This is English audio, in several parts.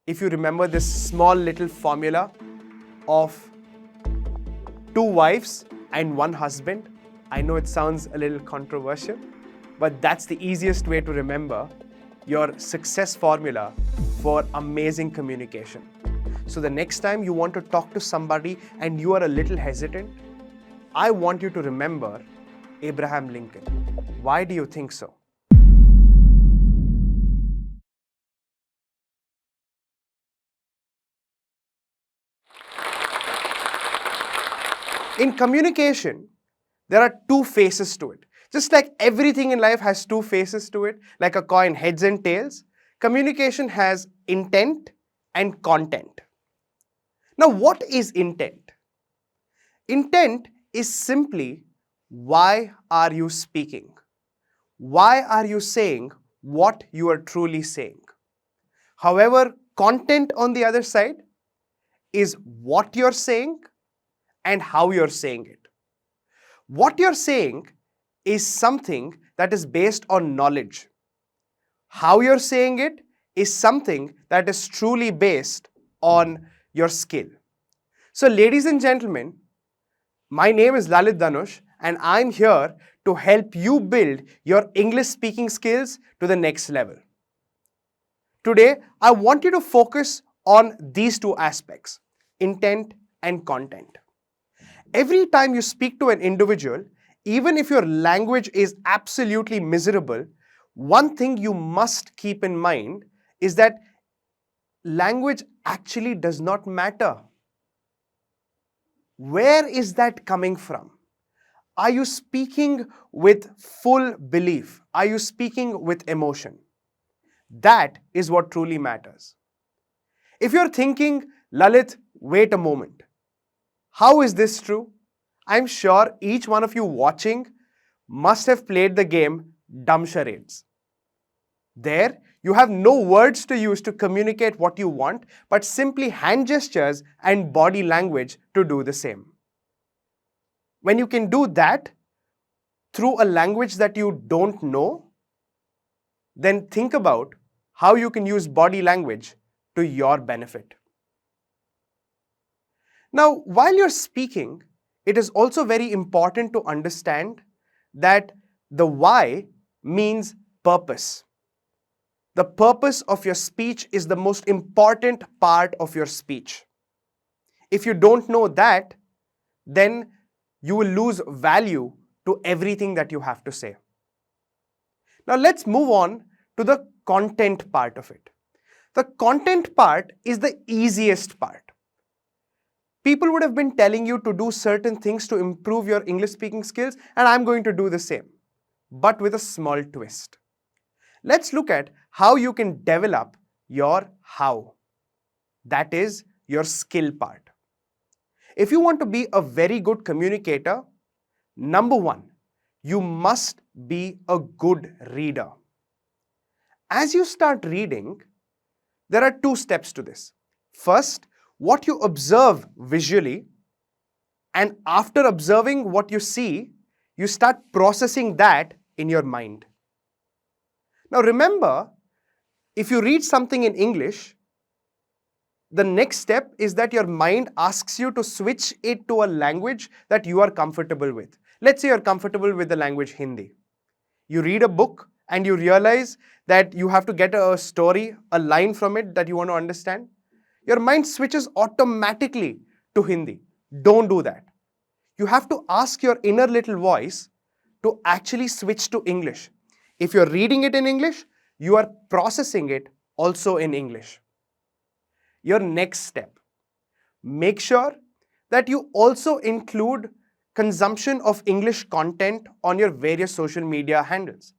if you remember this small little formula of 2 wives and 1 husband. I know it sounds a little controversial, but that's the easiest way to remember your success formula for amazing communication. So the next time you want to talk to somebody and you are a little hesitant, I want you to remember Abraham Lincoln. Why do you think so? In communication, there are 2 faces to it. Just like everything in life has 2 faces to it, like a coin, heads and tails, communication has intent and content. Now, what is intent? Intent is simply, why are you speaking? Why are you saying what you are truly saying? However, content on the other side is what you're saying and how you're saying it. What you're saying is something that is based on knowledge. How you're saying it is something that is truly based on your skill. So, ladies and gentlemen, my name is Lalith Dhanush and I'm here to help you build your English speaking skills to the next level. Today, I want you to focus on these 2 aspects, intent and content. Every time you speak to an individual, even if your language is absolutely miserable, one thing you must keep in mind is that language actually does not matter. Where is that coming from? Are you speaking with full belief? Are you speaking with emotion? That is what truly matters. If you're thinking, Lalith, wait a moment. How is this true? I'm sure each one of you watching must have played the game Dumb Charades. There, you have no words to use to communicate what you want, but simply hand gestures and body language to do the same. When you can do that through a language that you don't know, then think about how you can use body language to your benefit. Now, while you're speaking, it is also very important to understand that the why means purpose. The purpose of your speech is the most important part of your speech. If you don't know that, then you will lose value to everything that you have to say. Now, let's move on to the content part of it. The content part is the easiest part. People would have been telling you to do certain things to improve your English speaking skills, and I'm going to do the same, but with a small twist. Let's look at how you can develop your how. That is your skill part. If you want to be a very good communicator, number 1, you must be a good reader. As you start reading, there are 2 steps to this. First, what you observe visually, and after observing what you see, you start processing that in your mind. Now remember, if you read something in English, the next step is that your mind asks you to switch it to a language that you are comfortable with. Let's say you're comfortable with the language Hindi. You read a book and you realize that you have to get a story, a line from it that you want to understand. Your mind switches automatically to Hindi. Don't do that. You have to ask your inner little voice to actually switch to English. If you're reading it in English, you are processing it also in English. Your next step, make sure that you also include consumption of English content on your various social media handles.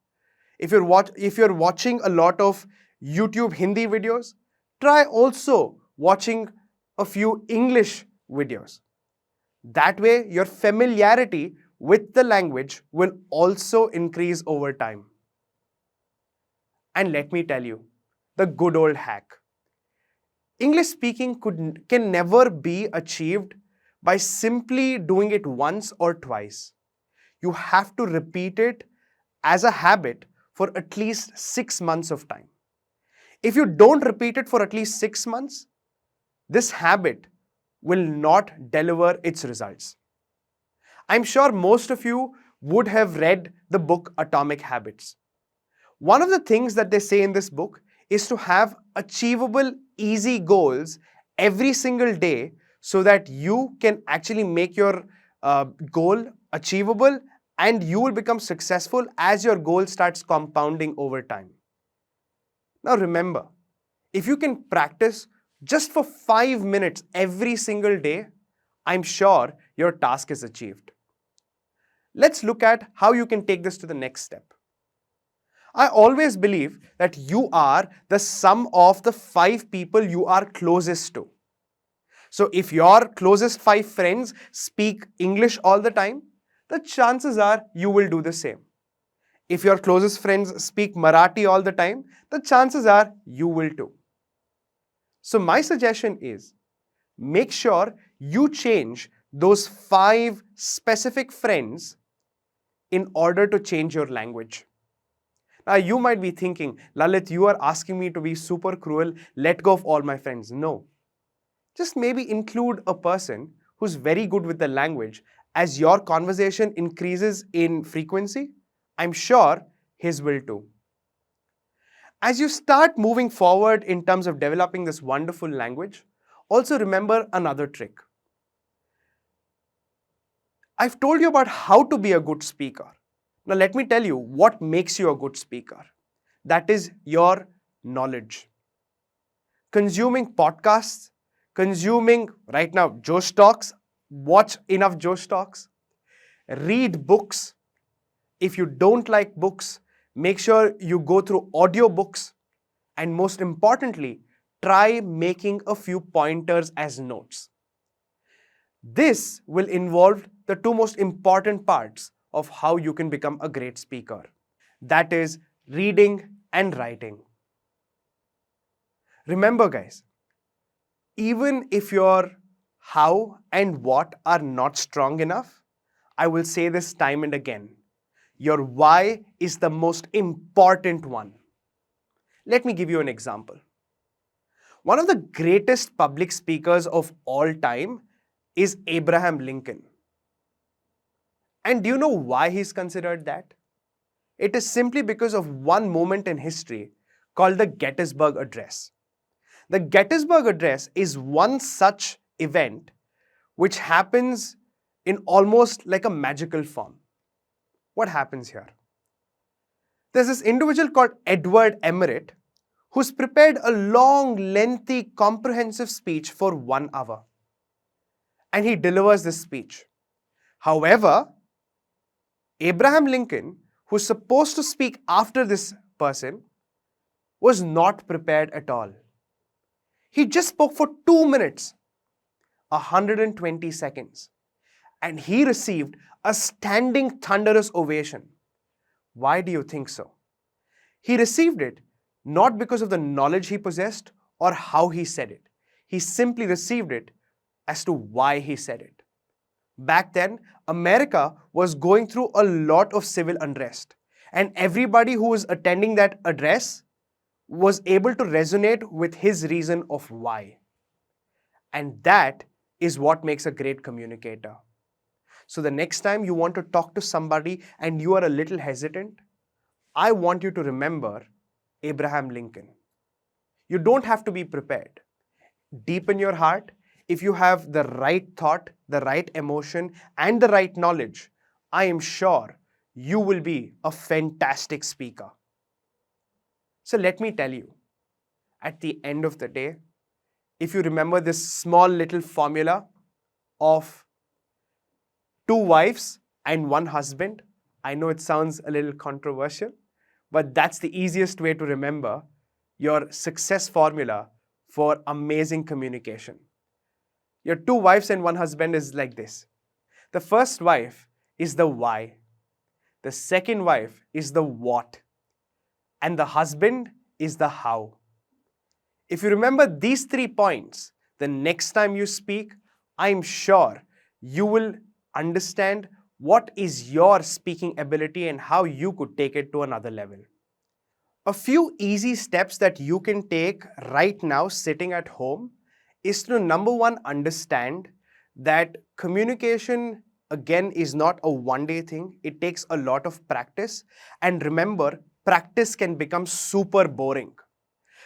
If you're watching a lot of YouTube Hindi videos, try also watching a few English videos. That way, your familiarity with the language will also increase over time. And let me tell you, the good old hack. English speaking can never be achieved by simply doing it once or twice. You have to repeat it as a habit for at least 6 months of time. If you don't repeat it for at least 6 months, this habit will not deliver its results. I'm sure most of you would have read the book Atomic Habits. One of the things that they say in this book is to have achievable, easy goals every single day so that you can actually make your goal achievable and you will become successful as your goal starts compounding over time. Now remember, if you can practice just for 5 minutes every single day, I'm sure your task is achieved. Let's look at how you can take this to the next step. I always believe that you are the sum of the 5 people you are closest to. So if your closest 5 friends speak English all the time, the chances are you will do the same. If your closest friends speak Marathi all the time, the chances are you will too. So my suggestion is, make sure you change those 5 specific friends in order to change your language. Now you might be thinking, Lalith, you are asking me to be super cruel, let go of all my friends. No. Just maybe include a person who's very good with the language. As your conversation increases in frequency, I'm sure his will too. As you start moving forward in terms of developing this wonderful language, also remember another trick. I've told you about how to be a good speaker. Now let me tell you what makes you a good speaker. That is your knowledge. Consuming podcasts, consuming right now Josh Talks, watch enough Josh Talks, read books. If you don't like books, make sure you go through audiobooks, and most importantly, try making a few pointers as notes. This will involve the 2 most important parts of how you can become a great speaker. That is reading and writing. Remember guys, even if your how and what are not strong enough, I will say this time and again, your why is the most important one. Let me give you an example. One of the greatest public speakers of all time is Abraham Lincoln. And do you know why he's considered that? It is simply because of one moment in history called the Gettysburg Address. The Gettysburg Address is one such event which happens in almost like a magical form. What happens here? There's this individual called Edward Everett who's prepared a long, lengthy, comprehensive speech for 1 hour. And he delivers this speech. However, Abraham Lincoln, who's supposed to speak after this person, was not prepared at all. He just spoke for 2 minutes, 120 seconds, and he received a standing thunderous ovation. Why do you think so? He received it not because of the knowledge he possessed or how he said it. He simply received it as to why he said it. Back then, America was going through a lot of civil unrest, and everybody who was attending that address was able to resonate with his reason of why. And that is what makes a great communicator. So the next time you want to talk to somebody and you are a little hesitant, I want you to remember Abraham Lincoln. You don't have to be prepared. Deep in your heart, if you have the right thought, the right emotion, and the right knowledge, I am sure you will be a fantastic speaker. So let me tell you, at the end of the day, if you remember this small little formula of 2 wives and 1 husband, I know it sounds a little controversial, but that's the easiest way to remember your success formula for amazing communication. Your 2 wives and 1 husband is like this. The first wife is the why. The second wife is the what. And the husband is the how. If you remember these 3 points, the next time you speak, I'm sure you will understand what is your speaking ability and how you could take it to another level. A few easy steps that you can take right now sitting at home is to, number one, understand that communication again is not a one-day thing. It takes a lot of practice. And remember, practice can become super boring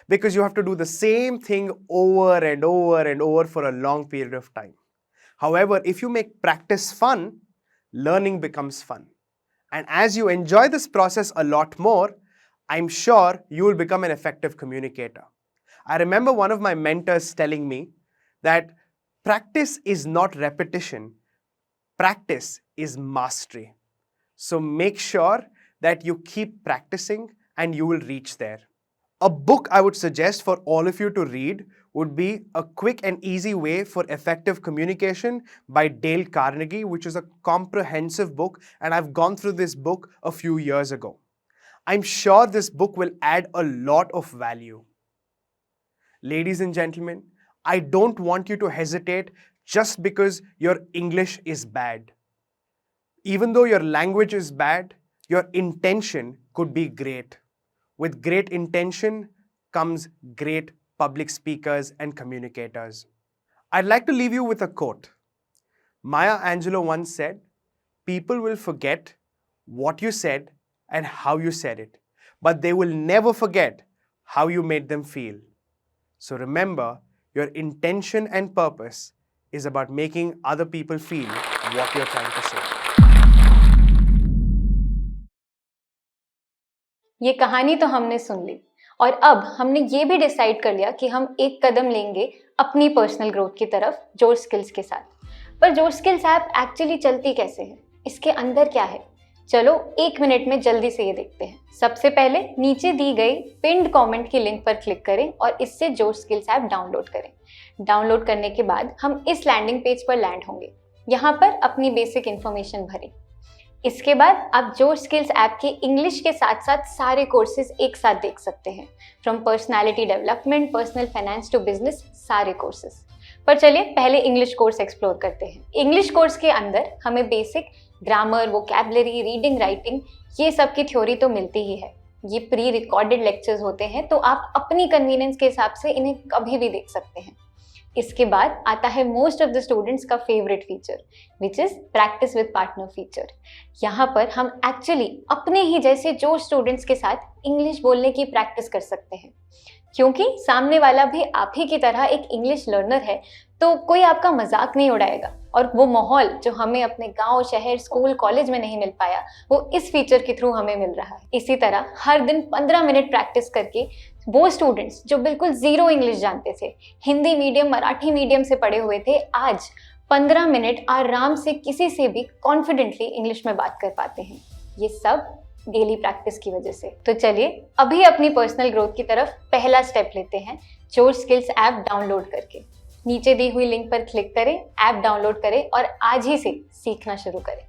because you have to do the same thing over and over and over for a long period of time. However, if you make practice fun, learning becomes fun. And as you enjoy this process a lot more, I'm sure you will become an effective communicator. I remember one of my mentors telling me that practice is not repetition, practice is mastery. So make sure that you keep practicing and you will reach there. A book I would suggest for all of you to read would be A Quick and Easy Way for Effective Communication by Dale Carnegie, which is a comprehensive book, and I've gone through this book a few years ago. I'm sure this book will add a lot of value. Ladies and gentlemen, I don't want you to hesitate just because your English is bad. Even though your language is bad, your intention could be great. With great intention comes great public speakers and communicators. I'd like to leave you with a quote. Maya Angelou once said, "People will forget what you said and how you said it, but they will never forget how you made them feel." So remember, your intention and purpose is about making other people feel what you're trying to say. ये कहानी तो हमने सुन ली और अब हमने ये भी decide कर लिया कि हम एक कदम लेंगे अपनी पर्सनल ग्रोथ की तरफ जोर स्किल्स के साथ। पर जोर स्किल्स ऐप एक्चुअली चलती कैसे है, इसके अंदर क्या है, चलो 1 मिनट में जल्दी से ये देखते हैं। सबसे पहले नीचे दी गई पिन्ड कमेंट की लिंक पर क्लिक करें और इससे जोर स्किल्स ऐप डाउनलोड करें। डाउनलोड करने के बाद हम इस लैंडिंग पेज पर लैंड होंगे। यहाँ पर अपनी बेसिक इन्फॉर्मेशन भरें। इसके बाद आप जोर स्किल्स ऐप के इंग्लिश के साथ साथ सारे कोर्सेज एक साथ देख सकते हैं, from personality development, personal finance to business, सारे कोर्सेज। पर चलिए पहले इंग्लिश कोर्स एक्सप्लोर करते हैं। इंग्लिश कोर्स के अंदर हमें basic grammar, vocabulary, reading, writing, ये सब की थ्योरी तो मिलती ही है। ये प्री रिकॉर्डेड लेक्चर्स होते हैं, तो आप अपनी कन्वीनियंस के हिसाब से इन्हें कभी भी देख सकते हैं। इसके बाद आता है मोस्ट ऑफ द स्टूडेंट्स का favourite feature, which is practice with partner feature. यहाँ पर हम एक्चुअली अपने ही जैसे जो स्टूडेंट्स के साथ इंग्लिश बोलने की प्रैक्टिस कर सकते हैं, क्योंकि सामने वाला भी आप ही की तरह एक इंग्लिश लर्नर है, तो कोई आपका मजाक नहीं उड़ाएगा। और वो माहौल जो हमें अपने गांव, शहर, स्कूल, कॉलेज में नहीं मिल पाया, वो इस फीचर के थ्रू हमें मिल रहा है। इसी तरह हर दिन 15 मिनट प्रैक्टिस करके वो स्टूडेंट्स जो बिल्कुल जीरो इंग्लिश जानते थे, हिंदी मीडियम, मराठी मीडियम से पढ़े हुए थे, आज 15 मिनट आराम से किसी से भी कॉन्फिडेंटली इंग्लिश में बात कर पाते हैं। ये सब डेली प्रैक्टिस की वजह से। तो चलिए अभी अपनी पर्सनल ग्रोथ की तरफ पहला स्टेप लेते हैं, जोर स्किल्स ऐप डाउनलोड करके। नीचे दी हुई लिंक पर क्लिक करें, ऐप डाउनलोड करें और आज ही से सीखना शुरू करें।